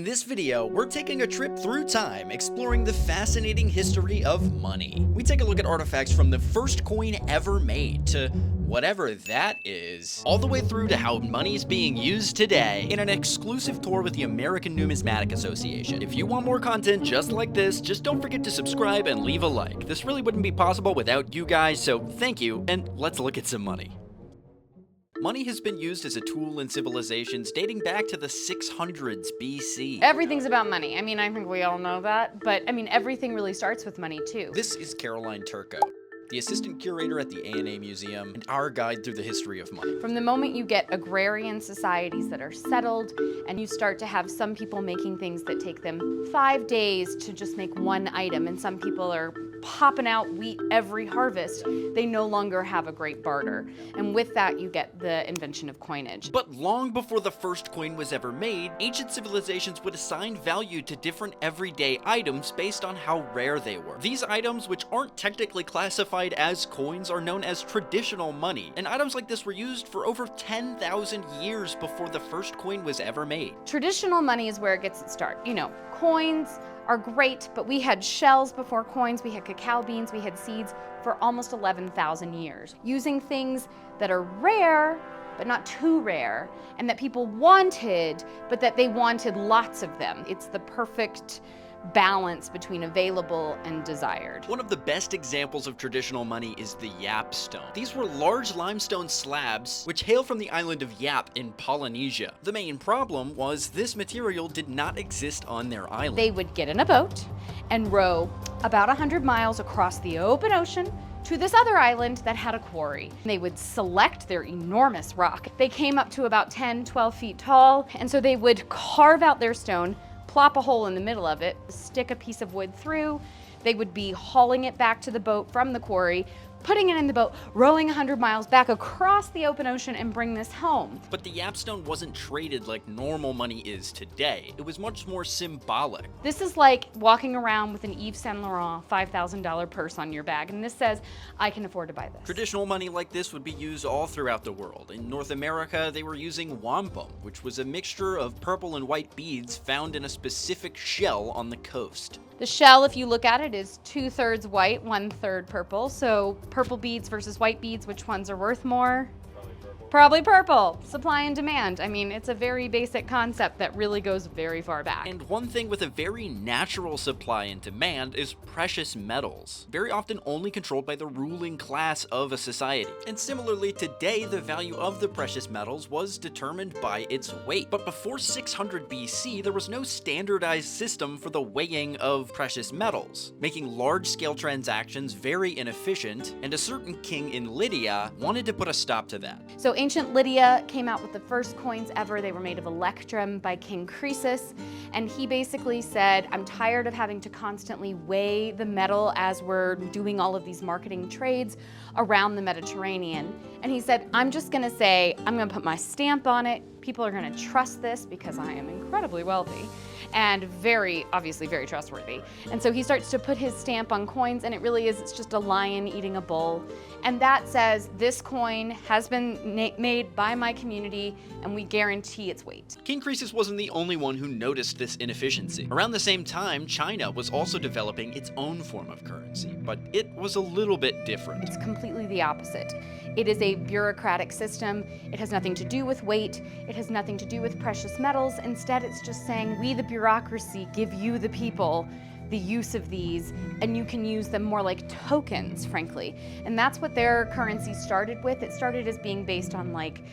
this video, we're taking a trip through time, exploring the fascinating history of money. We take a look at artifacts from the first coin ever made to whatever that is, all the way through to how money's being used today in an exclusive tour with the American Numismatic Association. If you want more content just like this, just don't forget to subscribe and leave a like. This really wouldn't be possible without you guys, so thank you, and let's look at some money. Money has been used as a tool in civilizations dating back to the 600s BC. Everything's about money. I mean, I think we all know that, but I mean, everything really starts with money too. This is Caroline Turco, the assistant curator at the A&A Museum, and our guide through the history of money. From the moment you get agrarian societies that are settled, and you start to have some people making things that take them 5 days to just make one item, and some people are popping out wheat every harvest, they no longer have a great barter. And with that, you get the invention of coinage. But long before the first coin was ever made, ancient civilizations would assign value to different everyday items based on how rare they were. These items, which aren't technically classified as coins, are known as traditional money, and items like this were used for over 10,000 years before the first coin was ever made. Traditional money is where it gets its start. You know, coins are great, but we had shells before coins, we had cacao beans, we had seeds for almost 11,000 years. Using things that are rare, but not too rare, and that people wanted, but that they wanted lots of them. It's the perfect balance between available and desired. One of the best examples of traditional money is the Yap Stone. These were large limestone slabs which hail from the island of Yap in Polynesia. The main problem was this material did not exist on their island. They would get in a boat and row about 100 miles across the open ocean to this other island that had a quarry. They would select their enormous rock. They came up to about 10, 12 feet tall, and so they would carve out their stone, plop a hole in the middle of it, stick a piece of wood through. They would be hauling it back to the boat from the quarry, putting it in the boat, rowing 100 miles back across the open ocean and bring this home. But the Yap Stone wasn't traded like normal money is today. It was much more symbolic. This is like walking around with an Yves Saint Laurent $5,000 purse on your bag, and this says, I can afford to buy this. Traditional money like this would be used all throughout the world. In North America, they were using wampum, which was a mixture of purple and white beads found in a specific shell on the coast. The shell, if you look at it, is 2/3 white, 1/3 purple. So purple beads versus white beads, which ones are worth more? Probably purple. Supply and demand. I mean, it's a very basic concept that really goes very far back. And one thing with a very natural supply and demand is precious metals, very often only controlled by the ruling class of a society. And similarly, today the value of the precious metals was determined by its weight. But before 600 BC, there was no standardized system for the weighing of precious metals, making large-scale transactions very inefficient, and a certain king in Lydia wanted to put a stop to that. So ancient Lydia came out with the first coins ever. They were made of Electrum by King Croesus, and he basically said, I'm tired of having to constantly weigh the metal as we're doing all of these marketing trades around the Mediterranean. And he said, I'm just gonna say, I'm gonna put my stamp on it. People are gonna trust this because I am incredibly wealthy and obviously very trustworthy. And so he starts to put his stamp on coins, and it really is, it's just a lion eating a bull. And that says, this coin has been made by my community, and we guarantee its weight. King Croesus wasn't the only one who noticed this inefficiency. Around the same time, China was also developing its own form of currency, but it was a little bit different. It's completely the opposite. It is a bureaucratic system. It has nothing to do with weight. It has nothing to do with precious metals. Instead, it's just saying, we, the bureaucracy, give you, the people, the use of these, and you can use them more like tokens, frankly. And that's what their currency started with. It started as being based on like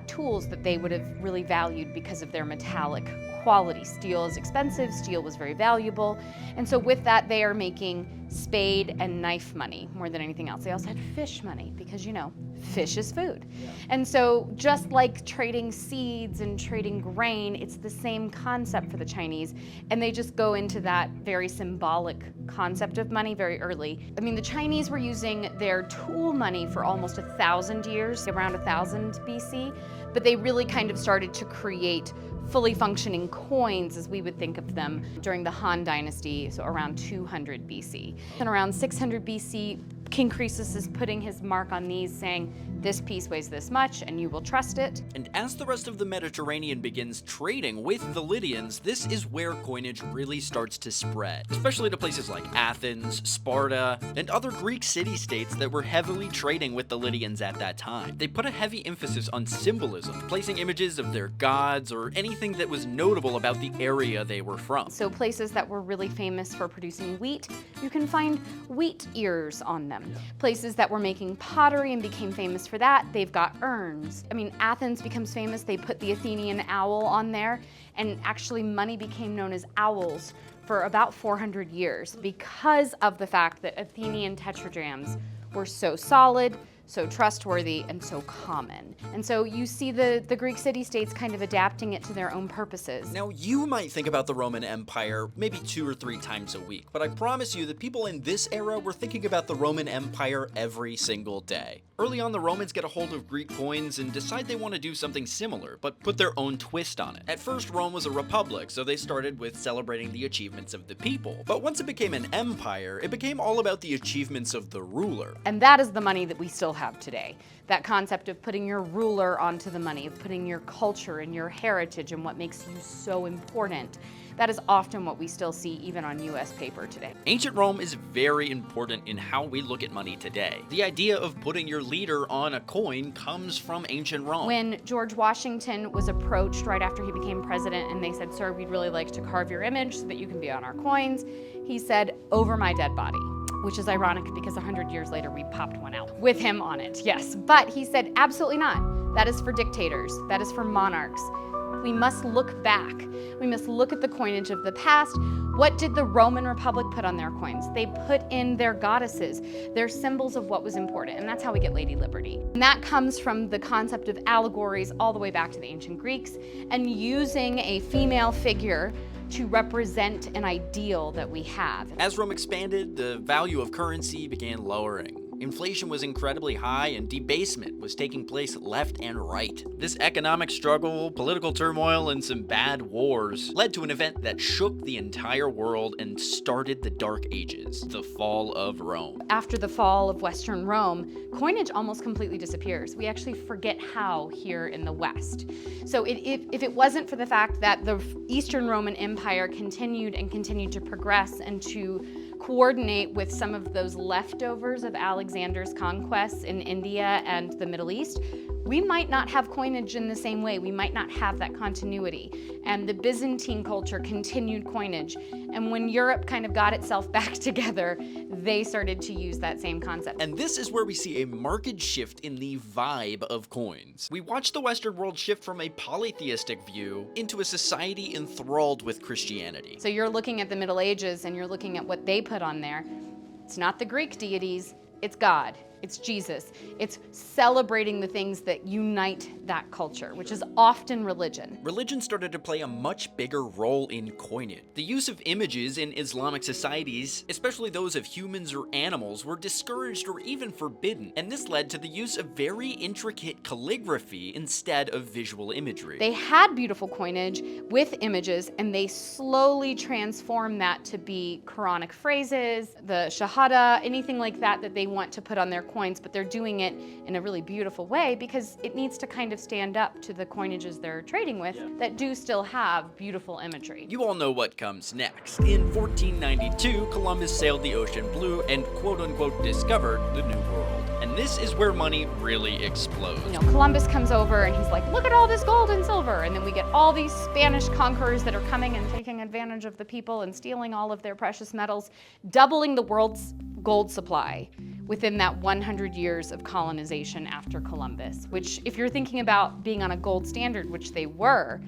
tools that they would have really valued because of their metallic quality. Steel is expensive, steel was very valuable. And so with that, they are making spade and knife money more than anything else. They also had fish money because, you know, fish is food. Yeah. And so just like trading seeds and trading grain, it's the same concept for the Chinese. And they just go into that very symbolic concept of money very early. I mean, the Chinese were using their tool money for almost 1,000 years, around 1000 BC, but they really kind of started to create fully functioning coins as we would think of them during the Han Dynasty, so around 200 BC. And around 600 BC, King Croesus is putting his mark on these, saying, this piece weighs this much and you will trust it. And as the rest of the Mediterranean begins trading with the Lydians, this is where coinage really starts to spread, especially to places like Athens, Sparta, and other Greek city-states that were heavily trading with the Lydians at that time. They put a heavy emphasis on symbolism, placing images of their gods or anything that was notable about the area they were from. So places that were really famous for producing wheat, you can find wheat ears on them. Places that were making pottery and became famous for that, they've got urns. I mean, Athens becomes famous, they put the Athenian owl on there, and actually money became known as owls for about 400 years because of the fact that Athenian tetradrachms were so solid, so trustworthy, and so common. And so you see the Greek city-states kind of adapting it to their own purposes. Now, you might think about the Roman Empire maybe 2 or 3 times a week, but I promise you that people in this era were thinking about the Roman Empire every single day. Early on, the Romans get a hold of Greek coins and decide they want to do something similar, but put their own twist on it. At first, Rome was a republic, so they started with celebrating the achievements of the people. But once it became an empire, it became all about the achievements of the ruler. And that is the money that we still have today. That concept of putting your ruler onto the money, of putting your culture and your heritage and what makes you so important. That is often what we still see even on U.S. paper today. Ancient Rome is very important in how we look at money today. The idea of putting your leader on a coin comes from ancient Rome. When George Washington was approached right after he became president and they said, sir, we'd really like to carve your image so that you can be on our coins, he said, over my dead body. Which is ironic because 100 years later we popped one out with him on it, yes. But he said, absolutely not. That is for dictators. That is for monarchs. We must look back. We must look at the coinage of the past. What did the Roman Republic put on their coins? They put in their goddesses, their symbols of what was important, and that's how we get Lady Liberty. And that comes from the concept of allegories all the way back to the ancient Greeks, and using a female figure to represent an ideal that we have. As Rome expanded, the value of currency began lowering. Inflation was incredibly high and debasement was taking place left and right. This economic struggle, political turmoil, and some bad wars led to an event that shook the entire world and started the Dark Ages, the fall of Rome. After the fall of Western Rome, coinage almost completely disappears. We actually forget how here in the West. So if it wasn't for the fact that the Eastern Roman Empire continued to progress and to coordinate with some of those leftovers of Alexander's conquests in India and the Middle East, we might not have coinage in the same way. We might not have that continuity. And the Byzantine culture continued coinage. And when Europe kind of got itself back together, they started to use that same concept. And this is where we see a marked shift in the vibe of coins. We watch the Western world shift from a polytheistic view into a society enthralled with Christianity. So you're looking at the Middle Ages and you're looking at what they put on there. It's not the Greek deities, it's God. It's Jesus. It's celebrating the things that unite that culture, which is often religion. Religion started to play a much bigger role in coinage. The use of images in Islamic societies, especially those of humans or animals, were discouraged or even forbidden, and this led to the use of very intricate calligraphy instead of visual imagery. They had beautiful coinage with images, and they slowly transformed that to be Quranic phrases, the Shahada, anything like that that they want to put on their coins, but they're doing it in a really beautiful way because it needs to kind of stand up to the coinages they're trading with that do still have beautiful imagery. You all know what comes next. In 1492, Columbus sailed the ocean blue and quote-unquote discovered the New World. And this is where money really explodes. You know, Columbus comes over and he's like, look at all this gold and silver. And then we get all these Spanish conquerors that are coming and taking advantage of the people and stealing all of their precious metals, doubling the world's gold supply within that 100 years of colonization after Columbus, which if you're thinking about being on a gold standard, which they were,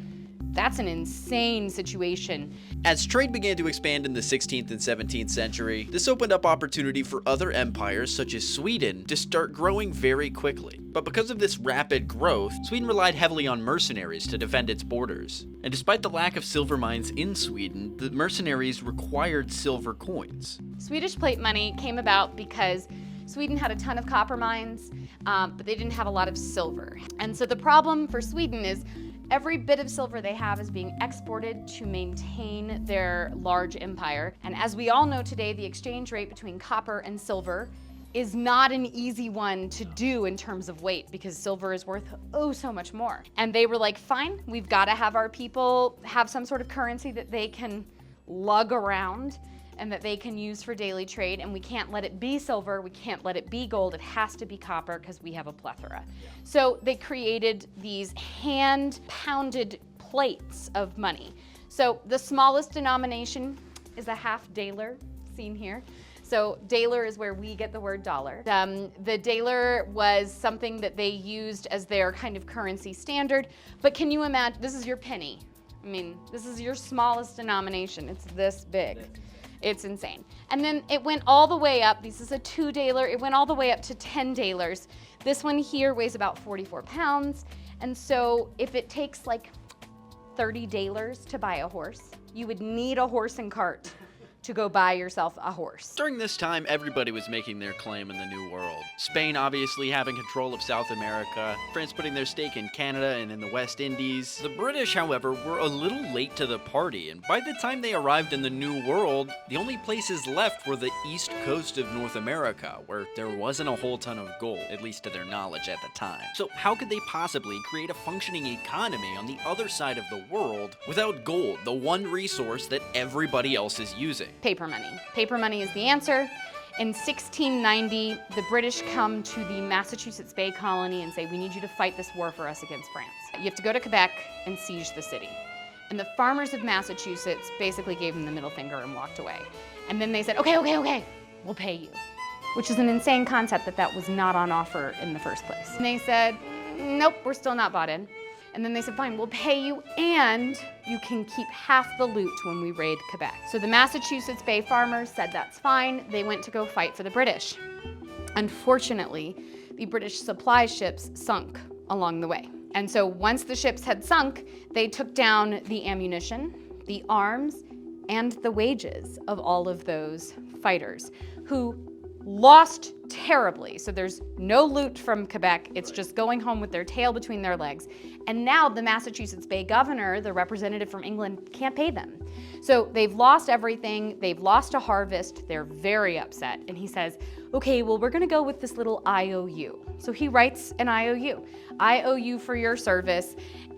that's an insane situation. As trade began to expand in the 16th and 17th century, this opened up opportunity for other empires such as Sweden to start growing very quickly. But because of this rapid growth, Sweden relied heavily on mercenaries to defend its borders. And despite the lack of silver mines in Sweden, the mercenaries required silver coins. Swedish plate money came about because Sweden had a ton of copper mines, but they didn't have a lot of silver. And so the problem for Sweden is Every bit of silver they have is being exported to maintain their large empire. And as we all know today, the exchange rate between copper and silver is not an easy one to do in terms of weight, because silver is worth so much more. And they were like, fine, we've got to have our people have some sort of currency that they can lug around and that they can use for daily trade, and we can't let it be silver, we can't let it be gold, it has to be copper because we have a plethora. So they created these hand-pounded plates of money. So the smallest denomination is a half daler, seen here. So daler is where we get the word dollar. The daler was something that they used as their kind of currency standard, but can you imagine, this is your penny. I mean, this is your smallest denomination, it's this big. It's insane. And then it went all the way up, this is a 2 daler, it went all the way up to 10 dalers. This one here weighs about 44 pounds, and so if it takes like 30 dalers to buy a horse, you would need a horse and cart to go buy yourself a horse. During this time, everybody was making their claim in the New World. Spain obviously having control of South America, France putting their stake in Canada and in the West Indies. The British, however, were a little late to the party, and by the time they arrived in the New World, the only places left were the east coast of North America, where there wasn't a whole ton of gold, at least to their knowledge at the time. So how could they possibly create a functioning economy on the other side of the world without gold, the one resource that everybody else is using? Paper money. Paper money is the answer. In 1690, the British come to the Massachusetts Bay Colony and say, we need you to fight this war for us against France. You have to go to Quebec and siege the city. And the farmers of Massachusetts basically gave them the middle finger and walked away. And then they said, okay, we'll pay you. Which is an insane concept that was not on offer in the first place. And they said, nope, we're still not bought in. And then they said, fine, we'll pay you and you can keep half the loot when we raid Quebec. So the Massachusetts Bay farmers said that's fine. They went to go fight for the British. Unfortunately, the British supply ships sunk along the way. And so once the ships had sunk, they took down the ammunition, the arms, and the wages of all of those fighters who lost terribly. So there's no loot from Quebec. It's just going home with their tail between their legs. And now the Massachusetts Bay governor, the representative from England, can't pay them. So they've lost everything. They've lost a harvest. They're very upset. And he says, okay, well, we're going to go with this little IOU. So he writes an IOU. I owe you for your service.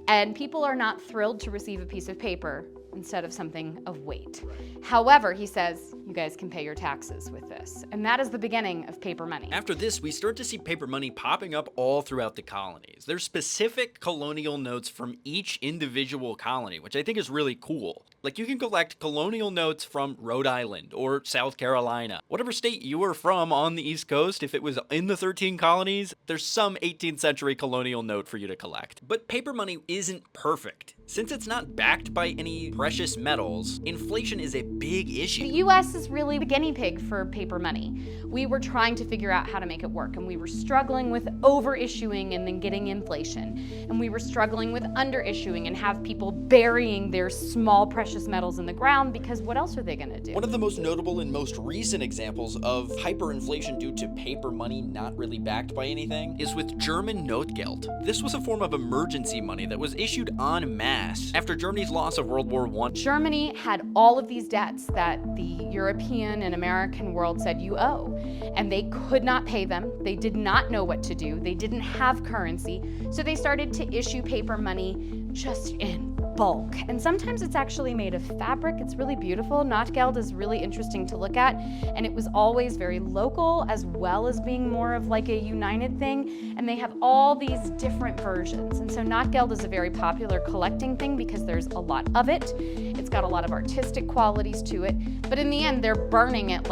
And people are not thrilled to receive a piece of paper instead of something of weight. However, he says, you guys can pay your taxes with this. And that is the beginning of paper money. After this, we start to see paper money popping up all throughout the colonies. There's specific colonial notes from each individual colony, which I think is really cool. Like, you can collect colonial notes from Rhode Island or South Carolina. Whatever state you were from on the East Coast, if it was in the 13 colonies, there's some 18th century colonial note for you to collect. But paper money isn't perfect. Since it's not backed by any precious metals, inflation is a big issue. The U.S. is really the guinea pig for paper money. We were trying to figure out how to make it work, and we were struggling with over-issuing and then getting inflation. And we were struggling with under-issuing and have people burying their small precious metals in the ground, because what else are they gonna do? One of the most notable and most recent examples of hyperinflation due to paper money not really backed by anything is with German Notgeld. This was a form of emergency money that was issued en masse after Germany's loss of World War I. Germany had all of these debts that the European and American world said you owe, and they could not pay them. They did not know what to do. They didn't have currency, so they started to issue paper money just in bulk. And sometimes it's actually made of fabric. It's really beautiful. Notgeld is really interesting to look at, and it was always very local as well as being more of like a united thing, and they have all these different versions. And so Notgeld is a very popular collecting thing because there's a lot of it. It's got a lot of artistic qualities to it, but in the end they're burning it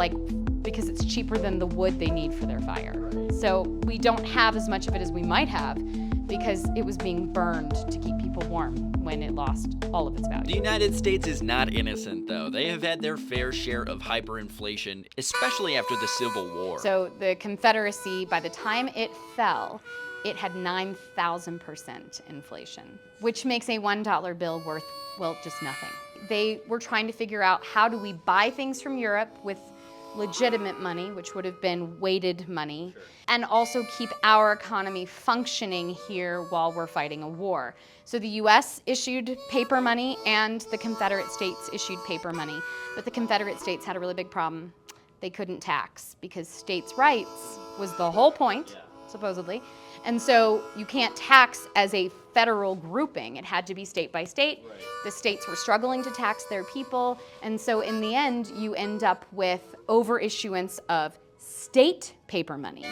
because it's cheaper than the wood they need for their fire. So we don't have as much of it as we might have because it was being burned to keep people warm when it lost all of its value. The United States is not innocent, though. They have had their fair share of hyperinflation, especially after the Civil War. So the Confederacy, by the time it fell, it had 9,000% inflation, which makes a $1 bill worth, well, just nothing. They were trying to figure out, how do we buy things from Europe with legitimate money, which would have been weighted money, and also keep our economy functioning here while we're fighting a war. So the U.S. issued paper money and the Confederate States issued paper money. But the Confederate States had a really big problem. They couldn't tax because states' rights was the whole point, supposedly. And so you can't tax as a federal grouping. It had to be state by state. Right. The states were struggling to tax their people. And so in the end, you end up with overissuance of state paper money,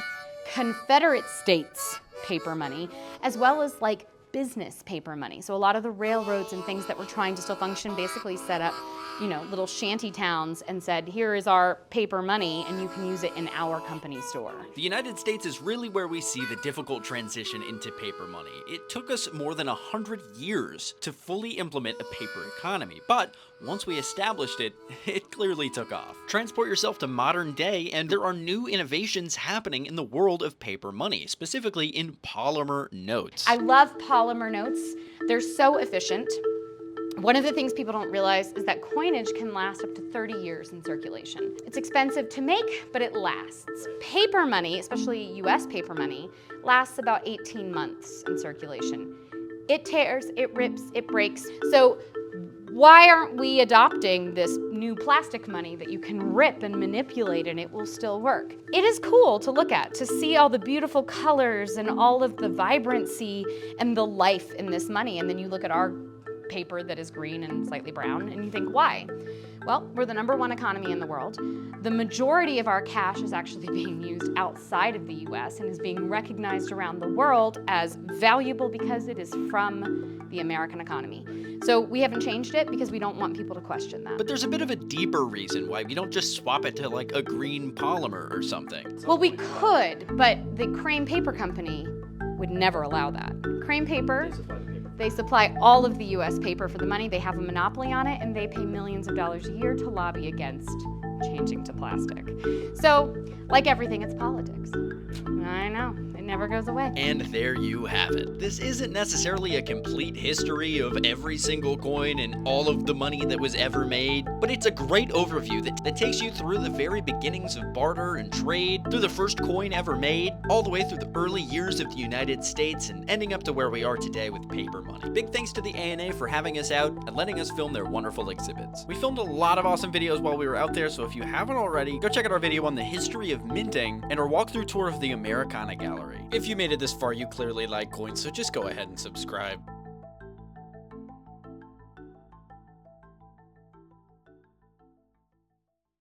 Confederate States paper money, as well as like business paper money. So a lot of the railroads and things that were trying to still function basically set up, you know, little shanty towns and said, here is our paper money and you can use it in our company store. The United States is really where we see the difficult transition into paper money. It took us more than 100 years to fully implement a paper economy, but once we established it, it clearly took off. Transport yourself to modern day and there are new innovations happening in the world of paper money, specifically in polymer notes. I love polymer notes. They're so efficient. One of the things people don't realize is that coinage can last up to 30 years in circulation. It's expensive to make, but it lasts. Paper money, especially US paper money, lasts about 18 months in circulation. It tears, it rips, it breaks. So why aren't we adopting this new plastic money that you can rip and manipulate and it will still work? It is cool to look at, to see all the beautiful colors and all of the vibrancy and the life in this money. And then you look at our paper that is green and slightly brown, and you think, why? Well, we're the #1 economy in the world. The majority of our cash is actually being used outside of the US and is being recognized around the world as valuable because it is from the American economy. So we haven't changed it because we don't want people to question that. But there's a bit of a deeper reason why we don't just swap it to like a green polymer or something. Well, we could, but the Crane Paper Company would never allow that. Crane Paper, they supply all of the US paper for the money. They have a monopoly on it and they pay millions of dollars a year to lobby against changing to plastic. So, like everything, it's politics. I know, it never goes away. And there you have it. This isn't necessarily a complete history of every single coin and all of the money that was ever made, but it's a great overview that takes you through the very beginnings of barter and trade, through the first coin ever made, all the way through the early years of the United States, and ending up to where we are today with paper money. Big thanks to the ANA for having us out and letting us film their wonderful exhibits. We filmed a lot of awesome videos while we were out there, so if you haven't already, go check out our video on the history of minting and our walkthrough tour of the Americana Gallery. If you made it this far, you clearly like coins, so just go ahead and subscribe.